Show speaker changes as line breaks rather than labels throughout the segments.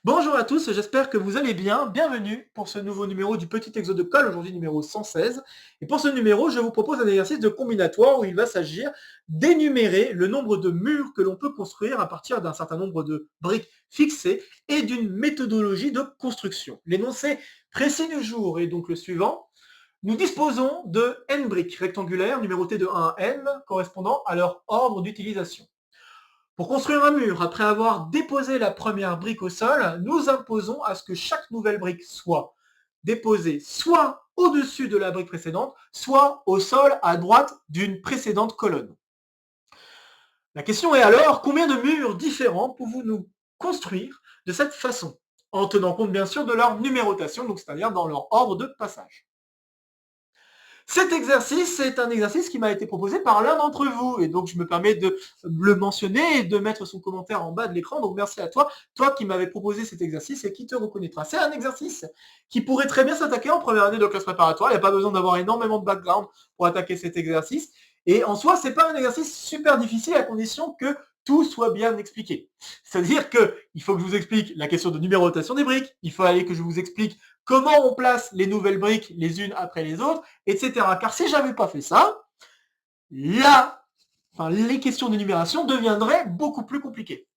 Bonjour à tous, j'espère que vous allez bien. Bienvenue pour ce nouveau numéro du Petit Exo de Colle, aujourd'hui numéro 116. Et pour ce numéro, je vous propose un exercice de combinatoire où il va s'agir d'énumérer le nombre de murs que l'on peut construire à partir d'un certain nombre de briques fixées et d'une méthodologie de construction. L'énoncé précis du jour est donc le suivant. Nous disposons de n briques rectangulaires numérotées de 1 à n correspondant à leur ordre d'utilisation. Pour construire un mur, après avoir déposé la première brique au sol, nous imposons à ce que chaque nouvelle brique soit déposée soit au-dessus de la brique précédente, soit au sol à droite d'une précédente colonne. La question est alors, combien de murs différents pouvons-nous construire de cette façon, en tenant compte bien sûr de leur numérotation, donc c'est-à-dire dans leur ordre de passage. Cet exercice est un exercice qui m'a été proposé par l'un d'entre vous, et donc je me permets de le mentionner et de mettre son commentaire en bas de l'écran, donc merci à toi, toi qui m'avais proposé cet exercice et qui te reconnaîtra. C'est un exercice qui pourrait très bien s'attaquer en première année de classe préparatoire, il n'y a pas besoin d'avoir énormément de background pour attaquer cet exercice, et en soi, c'est pas un exercice super difficile à condition que tout soit bien expliqué. C'est-à-dire qu'il faut que je vous explique la question de numérotation des briques, il faut aller que je vous explique comment on place les nouvelles briques les unes après les autres, etc. Car si j'avais pas fait ça, les questions d'énumération deviendraient beaucoup plus compliquées.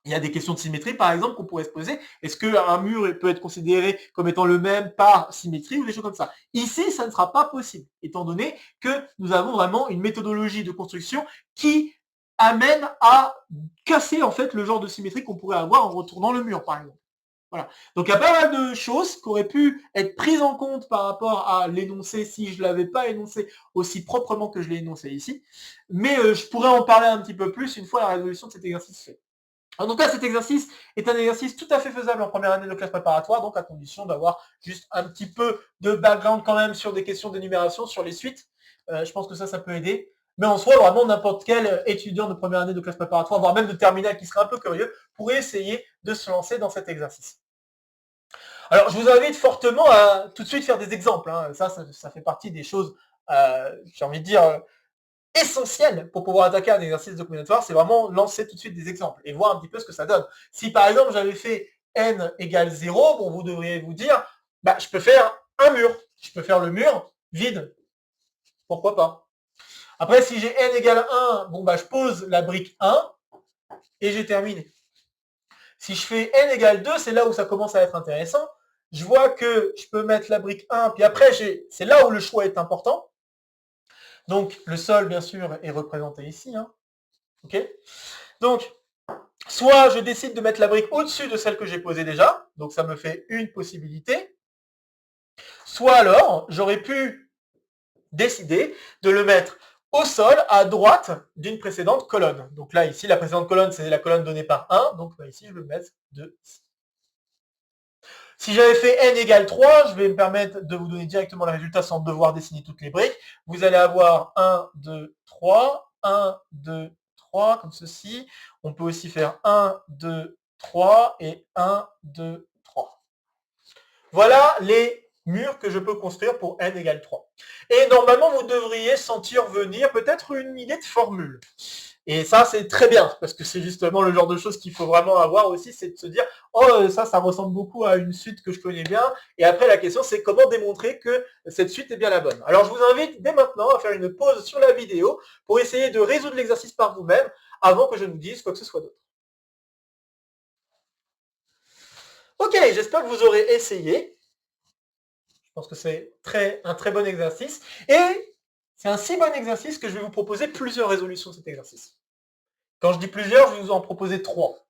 Il y a des questions de symétrie, par exemple, qu'on pourrait se poser. Est-ce qu'un mur peut être considéré comme étant le même par symétrie ou des choses comme ça? Ici, ça ne sera pas possible, étant donné que nous avons vraiment une méthodologie de construction qui amène à casser en fait le genre de symétrie qu'on pourrait avoir en retournant le mur, par exemple. Voilà. Donc il y a pas mal de choses qui auraient pu être prises en compte par rapport à l'énoncé si je ne l'avais pas énoncé aussi proprement que je l'ai énoncé ici. Mais je pourrais en parler un petit peu plus une fois la résolution de cet exercice fait. En tout cas, cet exercice est un exercice tout à fait faisable en première année de classe préparatoire, donc à condition d'avoir juste un petit peu de background quand même sur des questions d'énumération, sur les suites. Je pense que ça peut aider. Mais en soi, vraiment, n'importe quel étudiant de première année de classe préparatoire, voire même de terminale qui serait un peu curieux, pourrait essayer de se lancer dans cet exercice. Alors, je vous invite fortement à tout de suite faire des exemples. Hein. Ça fait partie des choses, j'ai envie de dire, essentielles pour pouvoir attaquer un exercice de combinatoire. C'est vraiment lancer tout de suite des exemples et voir un petit peu ce que ça donne. Si par exemple, j'avais fait n égale 0, bon, vous devriez vous dire, je peux faire un mur. Je peux faire le mur vide. Pourquoi pas? Après, si j'ai n égale 1, bon, je pose la brique 1 et j'ai terminé. Si je fais n égale 2, c'est là où ça commence à être intéressant. Je vois que je peux mettre la brique 1, puis après, c'est là où le choix est important. Donc, le sol, bien sûr, est représenté ici. Hein. OK ? Donc, soit je décide de mettre la brique au-dessus de celle que j'ai posée déjà, donc ça me fait une possibilité. Soit alors, j'aurais pu décider de le mettre au sol à droite d'une précédente colonne. Donc là, ici, la précédente colonne, c'est la colonne donnée par 1, donc ici, je vais le mettre de ici. Si j'avais fait n égale 3, je vais me permettre de vous donner directement le résultat sans devoir dessiner toutes les briques. Vous allez avoir 1, 2, 3, 1, 2, 3, comme ceci. On peut aussi faire 1, 2, 3 et 1, 2, 3. Voilà les murs que je peux construire pour n égale 3. Et normalement, vous devriez sentir venir peut-être une idée de formule. Et ça, c'est très bien, parce que c'est justement le genre de choses qu'il faut vraiment avoir aussi, c'est de se dire, oh, ça ressemble beaucoup à une suite que je connais bien. Et après, la question, c'est comment démontrer que cette suite est bien la bonne. Alors, je vous invite dès maintenant à faire une pause sur la vidéo pour essayer de résoudre l'exercice par vous-même avant que je ne vous dise quoi que ce soit d'autre. Ok, j'espère que vous aurez essayé. Je pense que c'est un très bon exercice. Et c'est un si bon exercice que je vais vous proposer plusieurs résolutions de cet exercice. Quand je dis plusieurs, je vais vous en proposer 3.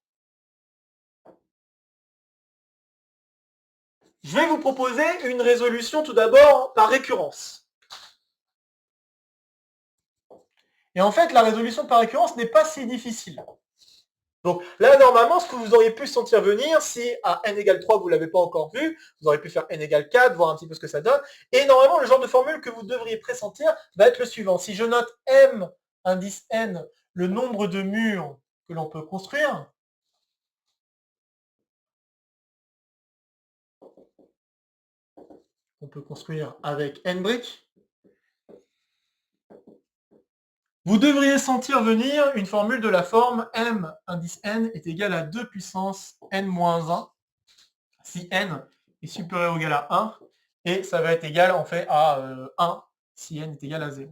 Je vais vous proposer une résolution tout d'abord par récurrence. Et en fait, la résolution par récurrence n'est pas si difficile. Donc là, normalement, ce que vous auriez pu sentir venir, si à n égale 3, vous ne l'avez pas encore vu, vous auriez pu faire n égale 4, voir un petit peu ce que ça donne. Et normalement, le genre de formule que vous devriez pressentir va être le suivant. Si je note m indice n, le nombre de murs que l'on peut construire, on peut construire avec n briques, vous devriez sentir venir une formule de la forme m indice n est égal à 2 puissance n-1 si n est supérieur ou égal à 1, et ça va être égal en fait à 1 si n est égal à 0.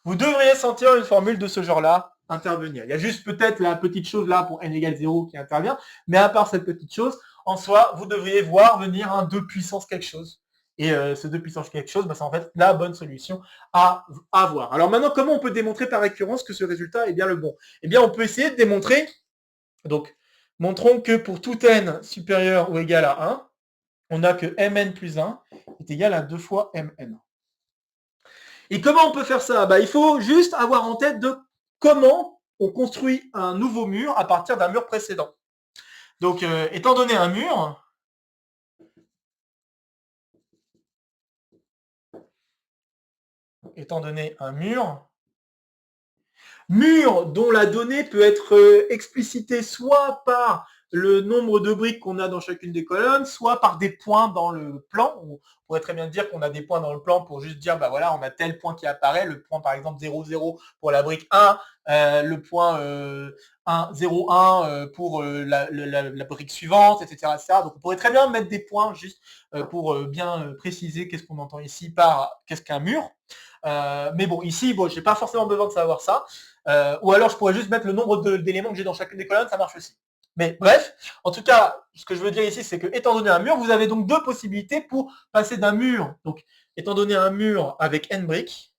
Vous devriez sentir une formule de ce genre-là intervenir. Il y a juste peut-être la petite chose là pour n égale 0 qui intervient, mais à part cette petite chose, en soi, vous devriez voir venir un 2 puissance quelque chose. Et ce 2 puissance quelque chose, c'est en fait la bonne solution à avoir. Alors maintenant, comment on peut démontrer par récurrence que ce résultat est bien le bon? Eh bien, on peut essayer de démontrer, donc, montrons que pour tout n supérieur ou égal à 1, on a que mn plus 1 est égal à 2 fois mn. Et comment on peut faire ça? Il faut juste avoir en tête de comment on construit un nouveau mur à partir d'un mur précédent. Donc, étant donné un mur, mur dont la donnée peut être explicitée soit par le nombre de briques qu'on a dans chacune des colonnes, soit par des points dans le plan. On pourrait très bien dire qu'on a des points dans le plan pour juste dire, voilà, on a tel point qui apparaît, le point par exemple 0, 0 pour la brique 1, le point 1, 0, 1 pour la brique suivante, etc., etc. Donc on pourrait très bien mettre des points juste pour bien préciser qu'est-ce qu'on entend ici par qu'est-ce qu'un mur. Mais bon, ici, j'ai pas forcément besoin de savoir ça. Ou alors je pourrais juste mettre le nombre d'éléments que j'ai dans chacune des colonnes, ça marche aussi. Mais bref, en tout cas, ce que je veux dire ici, c'est que étant donné un mur, vous avez donc deux possibilités pour passer d'un mur. Donc, étant donné un mur avec n briques,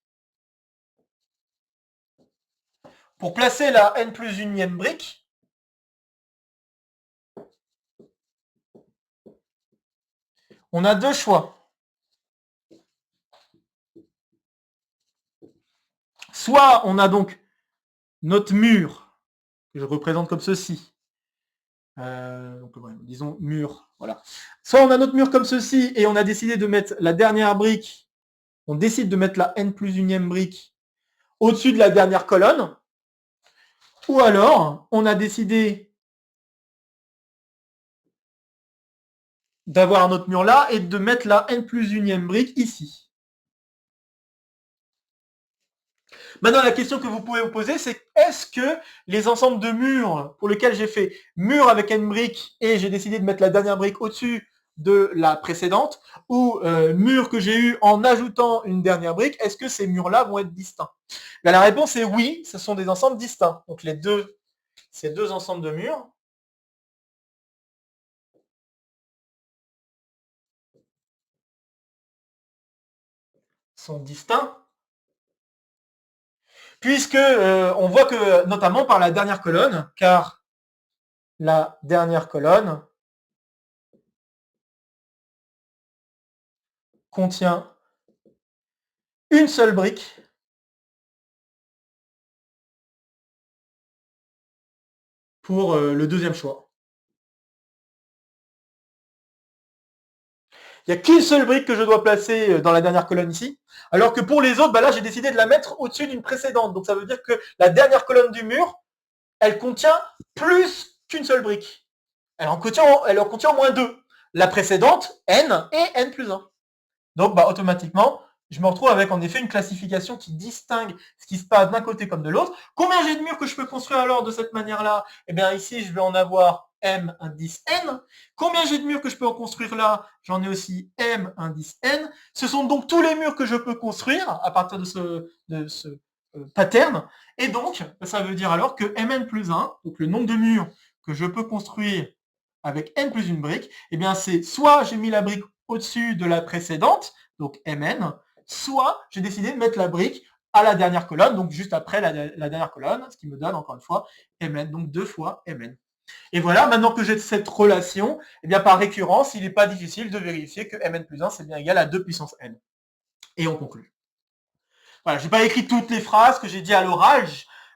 pour placer la n plus unième brique, on a deux choix. Soit on a donc notre mur, que je représente comme ceci. Donc, disons mur, voilà. Soit on a notre mur comme ceci et on a décidé de mettre la dernière brique, on décide de mettre la n plus unième brique au-dessus de la dernière colonne, ou alors on a décidé d'avoir un autre mur là et de mettre la n plus unième brique ici. Maintenant, la question que vous pouvez vous poser, c'est est-ce que les ensembles de murs pour lesquels j'ai fait mur avec n briques et j'ai décidé de mettre la dernière brique au-dessus de la précédente, ou mur que j'ai eu en ajoutant une dernière brique, est-ce que ces murs-là vont être distincts? La réponse est oui, ce sont des ensembles distincts. Donc ces deux ensembles de murs sont distincts, puisque on voit que, notamment par la dernière colonne, car la dernière colonne contient une seule brique pour le deuxième choix. Il n'y a qu'une seule brique que je dois placer dans la dernière colonne ici, alors que pour les autres, là, j'ai décidé de la mettre au-dessus d'une précédente. Donc ça veut dire que la dernière colonne du mur, elle contient plus qu'une seule brique. Elle en contient au moins deux. La précédente, n, et n plus 1. Donc automatiquement, je me retrouve avec en effet une classification qui distingue ce qui se passe d'un côté comme de l'autre. Combien j'ai de murs que je peux construire alors de cette manière-là? Eh bien ici, je vais en avoir m indice n. Combien j'ai de murs que je peux en construire là? J'en ai aussi m indice n. Ce sont donc tous les murs que je peux construire à partir de ce pattern. Et donc, ça veut dire alors que mn plus 1, donc le nombre de murs que je peux construire avec n plus une brique, eh bien c'est soit j'ai mis la brique au-dessus de la précédente, donc mn, soit j'ai décidé de mettre la brique à la dernière colonne, donc juste après la dernière colonne, ce qui me donne encore une fois mn, donc 2 fois mn. Et voilà, maintenant que j'ai cette relation, eh bien par récurrence, il n'est pas difficile de vérifier que mn plus 1 c'est bien égal à 2 puissance n. Et on conclut. Voilà, je n'ai pas écrit toutes les phrases que j'ai dit à l'oral.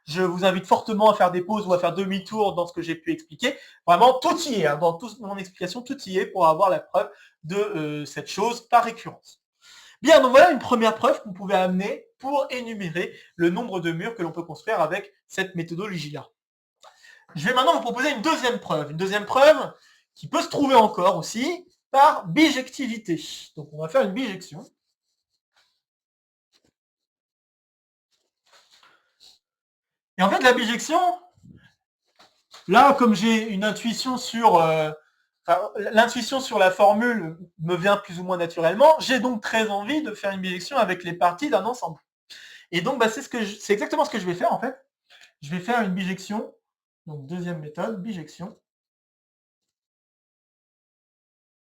Je vous invite fortement à faire des pauses ou à faire demi-tour dans ce que j'ai pu expliquer. Vraiment, tout y est. Hein, dans toute mon explication, tout y est pour avoir la preuve de cette chose par récurrence. Bien, donc voilà une première preuve qu'on pouvait amener pour énumérer le nombre de murs que l'on peut construire avec cette méthodologie-là. Je vais maintenant vous proposer une deuxième preuve. Une deuxième preuve qui peut se trouver encore aussi par bijectivité. Donc on va faire une bijection. Et en fait, la bijection, là, comme j'ai une intuition sur l'intuition sur la formule me vient plus ou moins naturellement. J'ai donc très envie de faire une bijection avec les parties d'un ensemble. Et donc, bah, c'est exactement ce que je vais faire en fait. Je vais faire une bijection. Donc, deuxième méthode, bijection.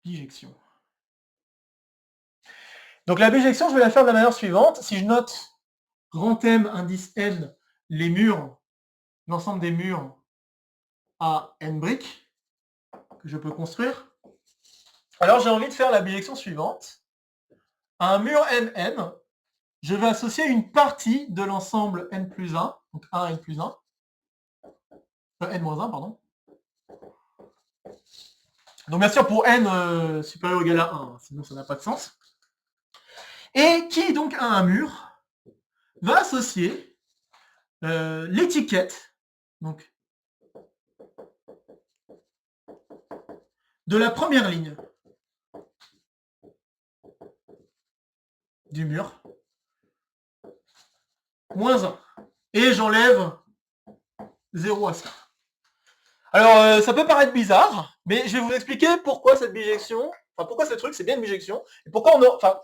Bijection. Donc, la bijection, je vais la faire de la manière suivante. Si je note grand M, indice N, les murs, l'ensemble des murs à N briques que je peux construire, alors j'ai envie de faire la bijection suivante. À un mur NN, je vais associer une partie de l'ensemble N plus 1, donc 1 N plus 1, N moins 1, pardon. Donc bien sûr pour N supérieur ou égal à 1, sinon ça n'a pas de sens. Et qui donc à un mur va associer l'étiquette, donc de la première ligne du mur, moins 1. Et j'enlève 0 à ça. Alors, ça peut paraître bizarre, mais je vais vous expliquer pourquoi cette bijection, enfin pourquoi ce truc, c'est bien une bijection, et pourquoi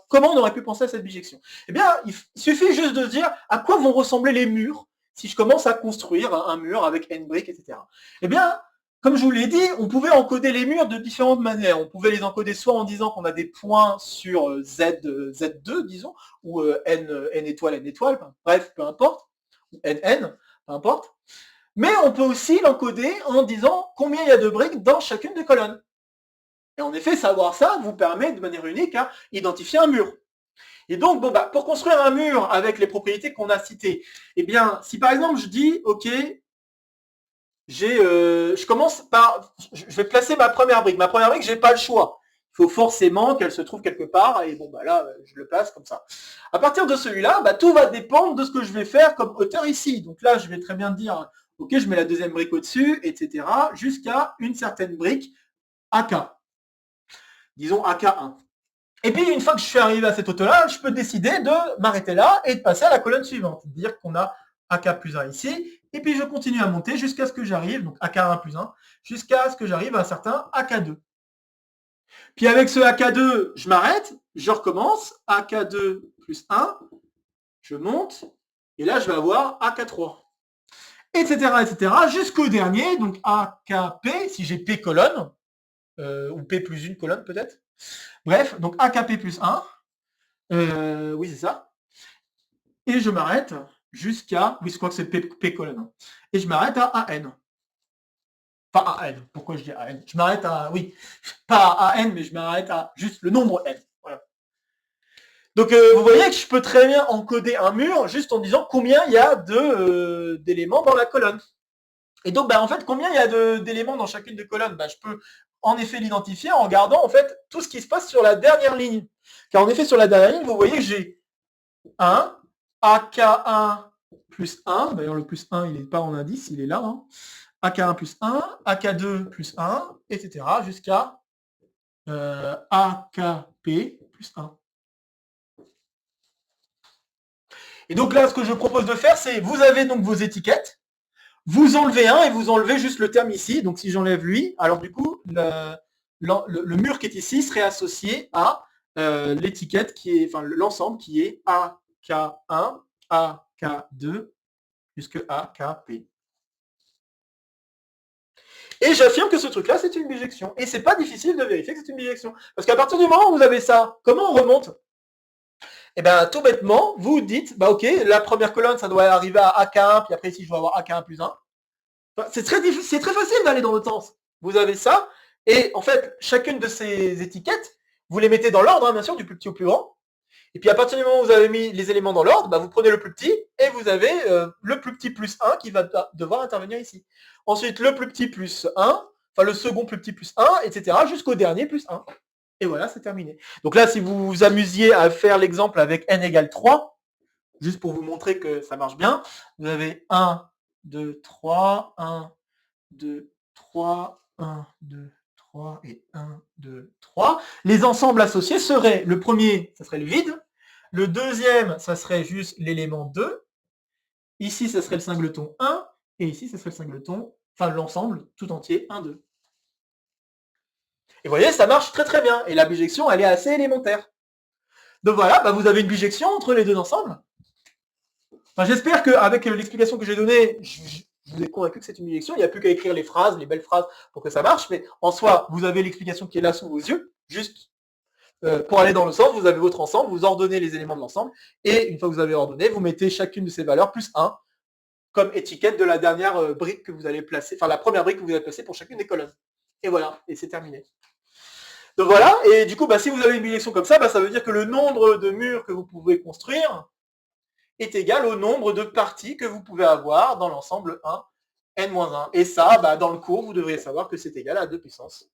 comment on aurait pu penser à cette bijection. Eh bien, il suffit juste de se dire à quoi vont ressembler les murs si je commence à construire un mur avec N briques, etc. Eh bien, comme je vous l'ai dit, on pouvait encoder les murs de différentes manières. On pouvait les encoder soit en disant qu'on a des points sur Z2, disons, ou N étoile, bref, peu importe, ou NN, peu importe. Mais on peut aussi l'encoder en disant combien il y a de briques dans chacune des colonnes. Et en effet, savoir ça vous permet de manière unique à identifier un mur. Et donc, bon, bah, pour construire un mur avec les propriétés qu'on a citées, eh bien, si par exemple je dis, ok, je commence par, je vais placer ma première brique. Ma première brique, j'ai pas le choix. Il faut forcément qu'elle se trouve quelque part, et bon, bah là, je le place comme ça. À partir de celui-là, bah, tout va dépendre de ce que je vais faire comme hauteur ici. Donc là, je vais très bien dire, ok, je mets la deuxième brique au-dessus, etc., jusqu'à une certaine brique AK. Disons AK1. Et puis, une fois que je suis arrivé à cette hauteur-là, je peux décider de m'arrêter là et de passer à la colonne suivante. C'est-à-dire qu'on a AK plus 1 ici, et puis je continue à monter jusqu'à ce que j'arrive, donc AK1 plus 1, jusqu'à ce que j'arrive à un certain AK2. Puis avec ce AK2, je m'arrête, je recommence, AK2 plus 1, je monte, et là je vais avoir AK3. Etc. Jusqu'au dernier, donc AKP, si j'ai P colonne, ou P plus une colonne peut-être. Bref, donc AKP plus 1, oui c'est ça. Et je m'arrête jusqu'à, oui je crois que c'est P colonne, hein. Et je m'arrête à AN. Pas à N, pourquoi je dis AN? Je m'arrête à, oui, pas à N, mais je m'arrête à juste le nombre N. Voilà. Donc vous voyez que je peux très bien encoder un mur juste en disant combien il y a d'éléments dans la colonne. Et donc, bah, en fait, combien il y a d'éléments dans chacune des colonnes? Bah, je peux en effet l'identifier en regardant en fait tout ce qui se passe sur la dernière ligne. Car en effet, sur la dernière ligne, vous voyez que j'ai 1, AK1 plus 1, d'ailleurs le plus 1, il n'est pas en indice, il est là, hein. AK1 plus 1, AK2 plus 1, etc. jusqu'à AKP plus 1. Et donc là, ce que je propose de faire, c'est vous avez donc vos étiquettes, vous enlevez un et vous enlevez juste le terme ici. Donc si j'enlève lui, alors du coup, le mur qui est ici serait associé à l'étiquette qui est, enfin l'ensemble qui est AK1, AK2 jusqu'à AKP. Et j'affirme que ce truc-là, c'est une bijection. Et c'est pas difficile de vérifier que c'est une bijection. Parce qu'à partir du moment où vous avez ça, comment on remonte? Eh bien, tout bêtement, vous dites, bah ok, la première colonne, ça doit arriver à AK1, puis après ici, je dois avoir AK1 plus 1. Enfin, c'est très facile d'aller dans l'autre sens. Vous avez ça, et en fait, chacune de ces étiquettes, vous les mettez dans l'ordre, hein, bien sûr, du plus petit au plus grand. Et puis à partir du moment où vous avez mis les éléments dans l'ordre, bah, vous prenez le plus petit, et vous avez le plus petit plus 1 qui va devoir intervenir ici. Ensuite, le plus petit plus 1, enfin le second plus petit plus 1, etc. jusqu'au dernier plus 1. Et voilà, c'est terminé. Donc là, si vous vous amusiez à faire l'exemple avec n égale 3, juste pour vous montrer que ça marche bien, vous avez 1, 2, 3, 1, 2, 3, 1, 2, 3 et 1, 2, 3. Les ensembles associés seraient, le premier, ça serait le vide, le deuxième, ça serait juste l'élément 2, ici, ça serait le singleton 1, et ici, ça serait le singleton, enfin l'ensemble tout entier, 1, 2. Et vous voyez, ça marche très très bien. Et la bijection, elle est assez élémentaire. Donc voilà, bah vous avez une bijection entre les deux ensembles. Enfin, j'espère qu'avec l'explication que j'ai donnée, je vous ai convaincu que c'est une bijection. Il n'y a plus qu'à écrire les phrases, les belles phrases pour que ça marche. Mais en soi, vous avez l'explication qui est là sous vos yeux. Juste pour aller dans le sens, vous avez votre ensemble, vous ordonnez les éléments de l'ensemble. Et une fois que vous avez ordonné, vous mettez chacune de ces valeurs plus 1 comme étiquette de la dernière brique que vous allez placer, enfin la première brique que vous allez placer pour chacune des colonnes. Et voilà, et c'est terminé. Donc voilà, et du coup, bah, si vous avez une bijection comme ça, bah, ça veut dire que le nombre de murs que vous pouvez construire est égal au nombre de parties que vous pouvez avoir dans l'ensemble 1, n-1. Et ça, bah, dans le cours, vous devriez savoir que c'est égal à 2 puissance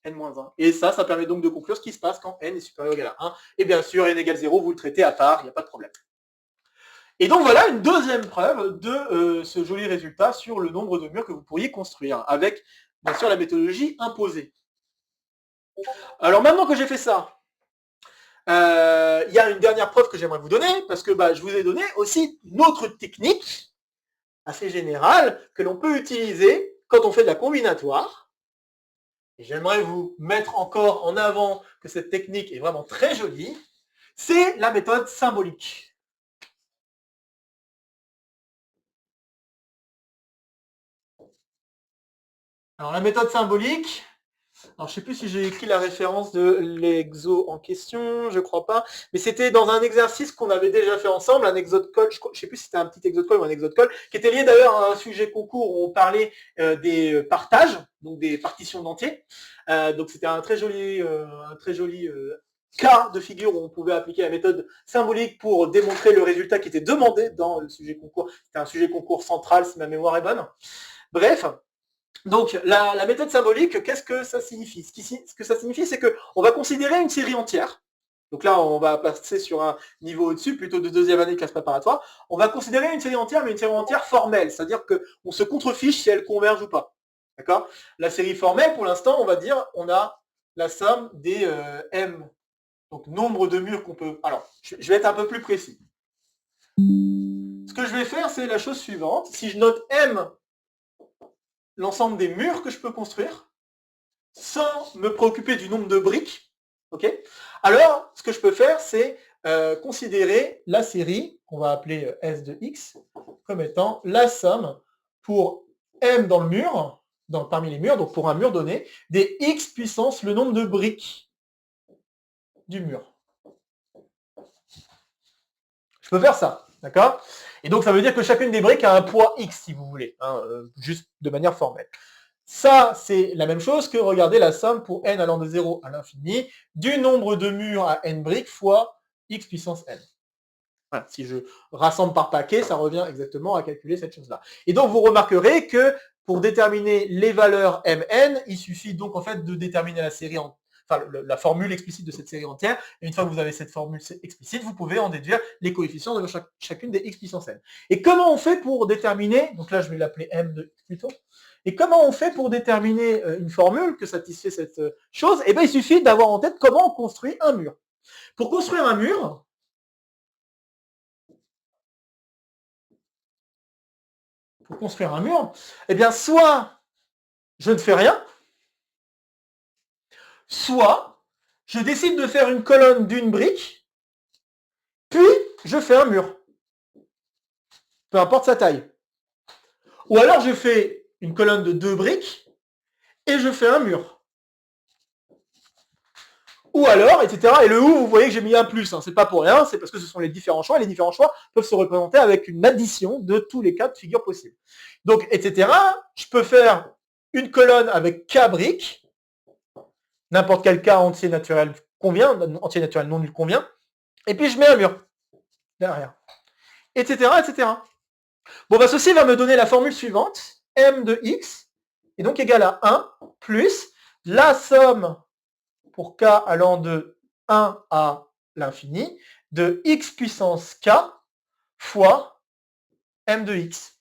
n-1. Et ça permet donc de conclure ce qui se passe quand n est supérieur ou égal à 1. Et bien sûr, n égale 0, vous le traitez à part, il n'y a pas de problème. Et donc voilà une deuxième preuve de ce joli résultat sur le nombre de murs que vous pourriez construire, avec bien sûr la méthodologie imposée. Alors maintenant que j'ai fait ça, il y a une dernière preuve que j'aimerais vous donner, parce que je vous ai donné aussi une autre technique assez générale que l'on peut utiliser quand on fait de la combinatoire. Et j'aimerais vous mettre encore en avant que cette technique est vraiment très jolie. C'est la méthode symbolique. Alors la méthode symbolique, alors je ne sais plus si j'ai écrit la référence de l'exo en question, je crois pas, mais c'était dans un exercice qu'on avait déjà fait ensemble, un exode-call, je ne sais plus si c'était un petit exode-call ou un exode-call, qui était lié d'ailleurs à un sujet concours où on parlait des partages, donc des partitions d'entiers. Donc c'était un très joli cas de figure où on pouvait appliquer la méthode symbolique pour démontrer le résultat qui était demandé dans le sujet concours. C'était un sujet concours central si ma mémoire est bonne. Bref. Donc, la méthode symbolique, qu'est-ce que ça signifie ? Ce que ça signifie, c'est qu'on va considérer une série entière. Donc là, on va passer sur un niveau au-dessus, plutôt de deuxième année de classe préparatoire. On va considérer une série entière, mais une série entière formelle, c'est-à-dire qu'on se contrefiche si elle converge ou pas. D'accord ? La série formelle, pour l'instant, on va dire, on a la somme des m, donc nombre de murs qu'on peut... Alors, je vais être un peu plus précis. Ce que je vais faire, c'est la chose suivante. Si je note m, l'ensemble des murs que je peux construire, sans me préoccuper du nombre de briques, ok ? Alors, ce que je peux faire, c'est considérer la série, qu'on va appeler S de X, comme étant la somme pour M dans le mur, parmi les murs, donc pour un mur donné, des X puissance le nombre de briques du mur. Je peux faire ça, d'accord ? Et donc, ça veut dire que chacune des briques a un poids X, si vous voulez, hein, juste de manière formelle. Ça, c'est la même chose que regarder la somme pour n allant de 0 à l'infini du nombre de murs à n briques fois x puissance n. Voilà, si je rassemble par paquet, ça revient exactement à calculer cette chose-là. Et donc, vous remarquerez que pour déterminer les valeurs mn, il suffit donc en fait de déterminer la série la formule explicite de cette série entière. Et une fois que vous avez cette formule explicite, vous pouvez en déduire les coefficients de chacune des x puissance n. Et comment on fait pour déterminer, donc là je vais l'appeler m de x plutôt, et comment on fait pour déterminer une formule que satisfait cette chose ? Eh bien, il suffit d'avoir en tête comment on construit un mur. Pour construire un mur, eh bien, soit je ne fais rien, soit je décide de faire une colonne d'une brique, puis je fais un mur. Peu importe sa taille. Ou alors je fais une colonne de 2 briques et je fais un mur. Ou alors, etc. Et le ou, vous voyez que j'ai mis un plus. Hein. C'est pas pour rien, c'est parce que ce sont les différents choix. Et les différents choix peuvent se représenter avec une addition de tous les cas de figure possibles. Donc, etc. Je peux faire une colonne avec k briques. N'importe quel cas entier naturel convient, entier naturel non nul convient. Et puis je mets un mur derrière. Etc. etc. Bon, ceci va me donner la formule suivante. M de x est donc égal à 1 plus la somme pour k allant de 1 à l'infini de x puissance k fois m de x.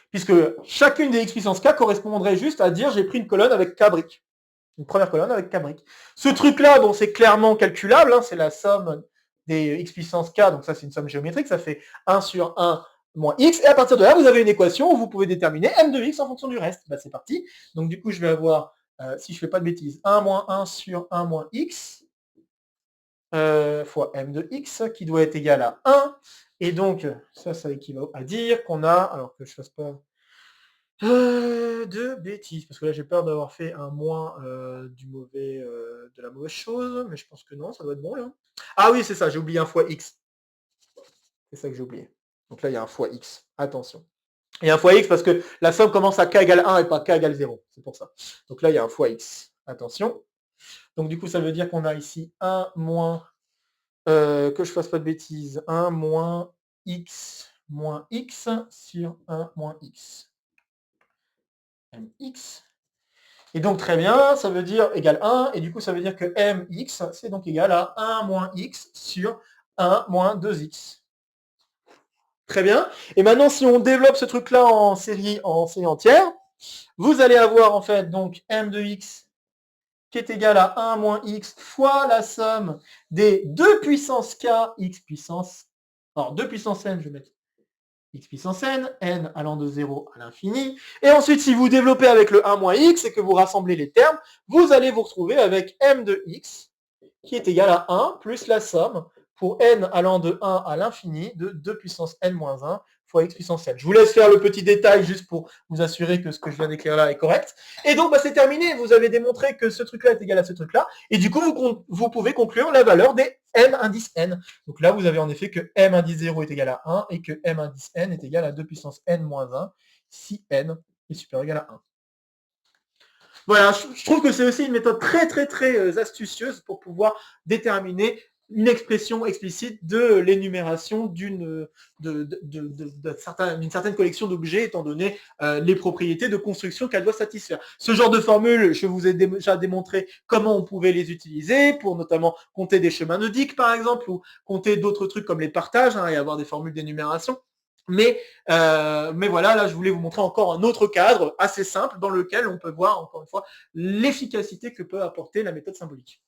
Puisque chacune des x puissance k correspondrait juste à dire j'ai pris une colonne avec k briques. Une première colonne avec k briques. Ce truc-là, bon, c'est clairement calculable, hein, c'est la somme des x puissance k, donc ça c'est une somme géométrique, ça fait 1 sur 1 moins x, et à partir de là, vous avez une équation où vous pouvez déterminer m de x en fonction du reste. C'est parti. Donc du coup, je vais avoir si je ne fais pas de bêtises, 1 moins 1 sur 1 moins x, fois m de x, qui doit être égal à 1. Et donc, ça équivaut à dire qu'on a, alors que je ne fasse pas de bêtises, parce que là j'ai peur d'avoir fait un moins de la mauvaise chose, mais je pense que non, ça doit être bon là. Ah oui, c'est ça, j'ai oublié un fois x. C'est ça que j'ai oublié. Donc là, il y a un fois x. Attention. Il y a un fois x parce que la somme commence à k égale 1 et pas k égale 0. C'est pour ça. Donc là, il y a un fois x. Attention. Donc du coup, ça veut dire qu'on a ici 1 moins, que je fasse pas de bêtises, 1 moins x sur 1 moins x. mx. Et donc très bien, ça veut dire égal 1, et du coup ça veut dire que mx, c'est donc égal à 1 moins x sur 1 moins 2x. Très bien. Et maintenant, si on développe ce truc-là en série entière, vous allez avoir en fait donc m de x qui est égal à 1 moins x fois la somme des 2 puissance k, x puissance, alors 2 puissance n, je vais mettre x puissance n allant de 0 à l'infini. Et ensuite, si vous développez avec le 1 moins x et que vous rassemblez les termes, vous allez vous retrouver avec m de x qui est égal à 1 plus la somme pour n allant de 1 à l'infini de 2 puissance n moins 1 fois x puissance n. Je vous laisse faire le petit détail juste pour vous assurer que ce que je viens d'écrire là est correct. Et donc, c'est terminé. Vous avez démontré que ce truc-là est égal à ce truc-là. Et du coup, vous pouvez conclure la valeur des m indice n. Donc là, vous avez en effet que m indice 0 est égal à 1 et que m indice n est égal à 2 puissance n moins 1 si n est supérieur ou égal à 1. Voilà, je trouve que c'est aussi une méthode très très très astucieuse pour pouvoir déterminer une expression explicite de l'énumération d'une certaine collection d'objets, étant donné les propriétés de construction qu'elle doit satisfaire. Ce genre de formule, je vous ai déjà démontré comment on pouvait les utiliser pour notamment compter des chemins nodiques, par exemple, ou compter d'autres trucs comme les partages, et avoir des formules d'énumération. Mais voilà, là, je voulais vous montrer encore un autre cadre assez simple dans lequel on peut voir, encore une fois, l'efficacité que peut apporter la méthode symbolique.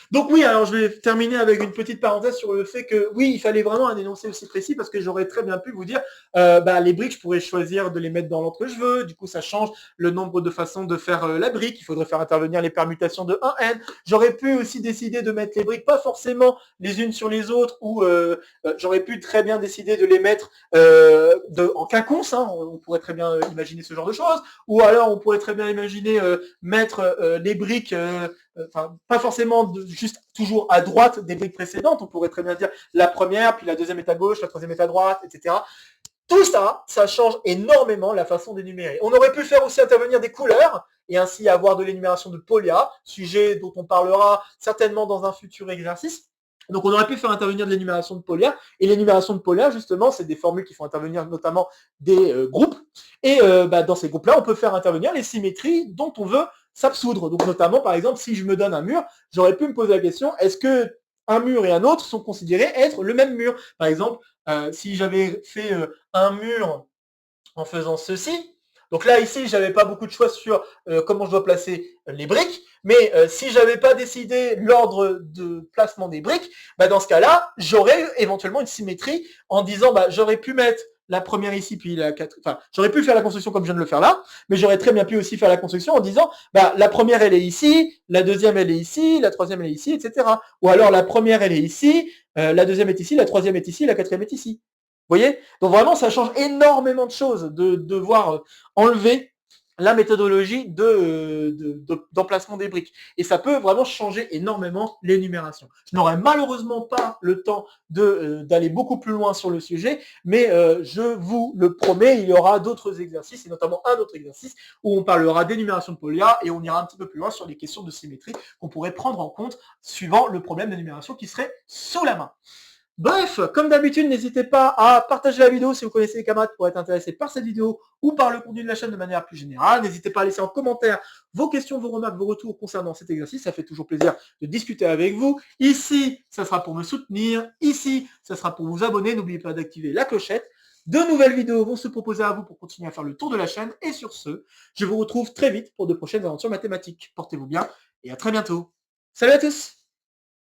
Donc oui, alors je vais terminer avec une petite parenthèse sur le fait que oui, il fallait vraiment un énoncé aussi précis parce que j'aurais très bien pu vous dire les briques, je pourrais choisir de les mettre dans l'ordre que je veux, du coup ça change le nombre de façons de faire la brique, il faudrait faire intervenir les permutations de 1n. J'aurais pu aussi décider de mettre les briques pas forcément les unes sur les autres ou j'aurais pu très bien décider de les mettre en quinconce, on pourrait très bien imaginer ce genre de choses, ou alors on pourrait très bien imaginer mettre les briques pas forcément juste toujours à droite des briques précédentes, on pourrait très bien dire la première, puis la deuxième est à gauche, la troisième est à droite, etc. Tout ça, ça change énormément la façon d'énumérer. On aurait pu faire aussi intervenir des couleurs, et ainsi avoir de l'énumération de Polya, sujet dont on parlera certainement dans un futur exercice. Donc on aurait pu faire intervenir de l'énumération de Polya, et l'énumération de Polya, justement, c'est des formules qui font intervenir notamment des groupes, et dans ces groupes-là, on peut faire intervenir les symétries dont on veut s'absoudre. Donc notamment, par exemple, si je me donne un mur, j'aurais pu me poser la question, est-ce que un mur et un autre sont considérés être le même mur? Par exemple, si j'avais fait un mur en faisant ceci, donc là, ici, j'avais pas beaucoup de choix sur comment je dois placer les briques, mais si j'avais pas décidé l'ordre de placement des briques, dans ce cas-là, j'aurais éventuellement une symétrie en disant, j'aurais pu mettre la première ici, puis la quatrième. Enfin, j'aurais pu faire la construction comme je viens de le faire là, mais j'aurais très bien pu aussi faire la construction en disant, la première, elle est ici, la deuxième, elle est ici, la troisième, elle est ici, etc. Ou alors, la première, elle est ici, la deuxième est ici, la troisième est ici, la quatrième est ici. Vous voyez? Donc vraiment, ça change énormément de choses de devoir enlever la méthodologie d'emplacement des briques. Et ça peut vraiment changer énormément l'énumération. Je n'aurai malheureusement pas le temps d'aller beaucoup plus loin sur le sujet, mais je vous le promets, il y aura d'autres exercices, et notamment un autre exercice où on parlera d'énumération de Polya et on ira un petit peu plus loin sur les questions de symétrie qu'on pourrait prendre en compte suivant le problème d'énumération qui serait sous la main. Bref, comme d'habitude, n'hésitez pas à partager la vidéo si vous connaissez des camarades qui pourraient être intéressés par cette vidéo ou par le contenu de la chaîne de manière plus générale. N'hésitez pas à laisser en commentaire vos questions, vos remarques, vos retours concernant cet exercice. Ça fait toujours plaisir de discuter avec vous. Ici, ça sera pour me soutenir. Ici, ça sera pour vous abonner. N'oubliez pas d'activer la clochette. De nouvelles vidéos vont se proposer à vous pour continuer à faire le tour de la chaîne. Et sur ce, je vous retrouve très vite pour de prochaines aventures mathématiques. Portez-vous bien et à très bientôt. Salut à tous!